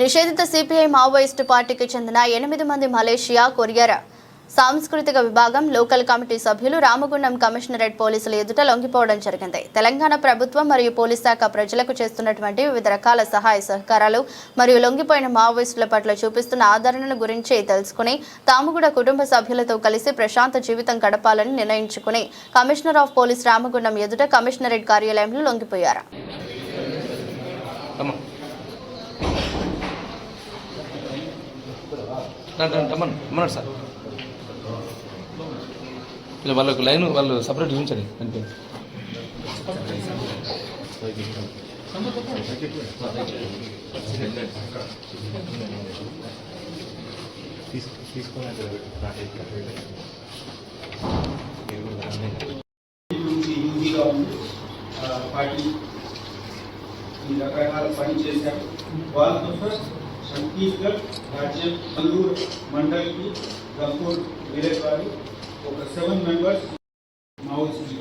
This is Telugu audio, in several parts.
నిషేధిత సిపిఐ మావోయిస్టు పార్టీకి చెందిన 8 మంది మలేషియా, కొరియర్ సాంస్కృతిక విభాగం లోకల్ కమిటీ సభ్యులు రామగుండం కమిషనరేట్ పోలీసుల ఎదుట లొంగిపోవడం జరిగింది. తెలంగాణ ప్రభుత్వం మరియు పోలీస్ శాఖ ప్రజలకు చేస్తున్నటువంటి వివిధ రకాల సహాయ సహకారాలు మరియు లొంగిపోయిన మావోయిస్టుల పట్ల చూపిస్తున్న ఆదరణను గురించి తెలుసుకుని తాము కూడా కుటుంబ సభ్యులతో కలిసి ప్రశాంత జీవితం గడపాలని నిర్ణయించుకుని కమిషనర్ ఆఫ్ పోలీస్ రామగుండం ఎదుట కమిషనరేట్ కార్యాలయంలో లొంగిపోయారు. సార్ వాళ్ళకు లైన్ వాళ్ళు సపరేట్ చూపించండి అంతే. పార్టీ రకరకాల పని చేశారు. వాళ్ళతో ఛత్తీస్గఢ్ రాజ్యం కల్లూరు మండల్కి గంపూర్ విలేజ్ వారి ఒక 7 మెంబర్స్ మావోయిస్ట్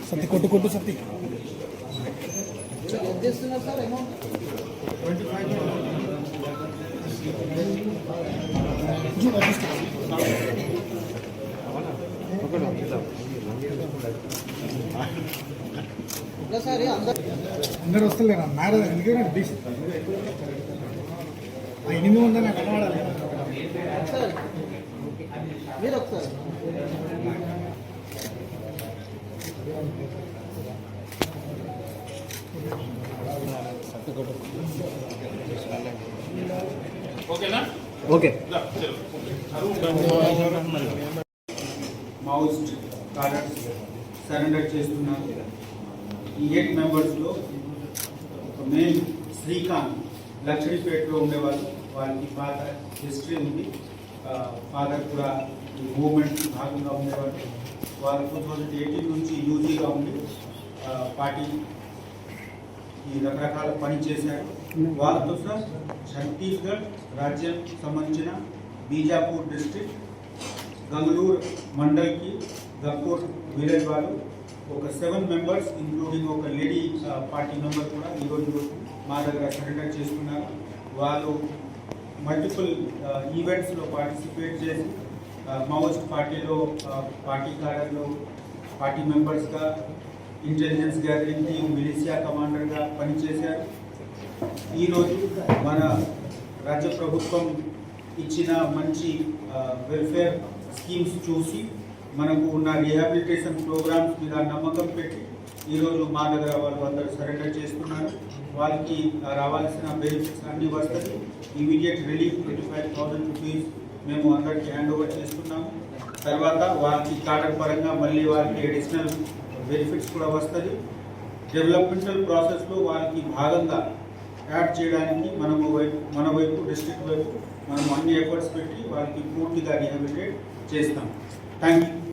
సత్తి కొట్టు సత్తి అందరు వస్తలేరు మ్యారేజ్ ఎందుకంటే బీచ్ 8 మంది నాకు కనబడాలి. మీరు ఒకసారి ఓకే మావోయిస్ట్ కార్డర్స్ సరెండర్ చేస్తున్నారు. ఈ 8 మెంబర్స్లో ఒక మెయిన్ శ్రీకాంత్ లక్ష్మీపేటలో ఉండేవాళ్ళు. వాళ్ళకి పాత హిస్టరీ ఉంది. ఫాదర్ కూడా ఈ మూవ్మెంట్ భాగంగా ఉండేవాళ్ళు. వాళ్ళు 2018 నుంచి యూజీగా ఉండి పార్టీ ఈ రకరకాల పని చేశారు. వాళ్ళతో సార్ ఛత్తీస్గఢ్ రాజ్యం సంబంధించిన బీజాపూర్ డిస్ట్రిక్ట్ గంగళూరు మండల్కి గంపూర్ విలేజ్ వాళ్ళు ఒక 7 మెంబర్స్ ఇంక్లూడింగ్ ఒక లేడీ పార్టీ మెంబర్ కూడా ఈరోజు మా దగ్గర సరెండర్ చేస్తున్నారు. వాళ్ళు మల్టిపుల్ ఈవెంట్స్లో పార్టిసిపేట్ చేసి మావోయిస్ట్ పార్టీలో పార్టీ కార్యలో పార్టీ మెంబర్స్గా ఇంటెలిజెన్స్ గ్యాదరింగ్ టీమ్ మిలిషియా కమాండర్గా పనిచేశారు. ఈరోజు మన రాజ్య ప్రభుత్వం ఇచ్చిన మంచి వెల్ఫేర్ స్కీమ్స్ చూసి మనకు ఉన్న రీహాబిలిటేషన్ ప్రోగ్రామ్స్ మీద నమ్మకం పెట్టి ఈరోజు మా దగ్గర వాళ్ళు అందరూ సరెండర్ చేస్తున్నారు. వాళ్ళకి రావాల్సిన బెనిఫిట్స్ అన్నీ వస్తుంది. ఇమీడియట్ రిలీఫ్ 25,000 రూపీస్ మేము అందరికీ హ్యాండ్ ఓవర్ చేస్తున్నాము. తర్వాత వాళ్ళకి కార్డర్ పరంగా మళ్ళీ వాళ్ళకి అడిషనల్ బెనిఫిట్స్ కూడా వస్తుంది. డెవలప్మెంటల్ ప్రాసెస్లో వాళ్ళకి భాగంగా యాడ్ చేయడానికి మన వైపు డిస్ట్రిక్ట్ వైపు మనం అన్ని ఎఫర్ట్స్ పెట్టి వాళ్ళకి పూర్తిగా రీహాబిలిటేట్ చేస్తాం. Thank you.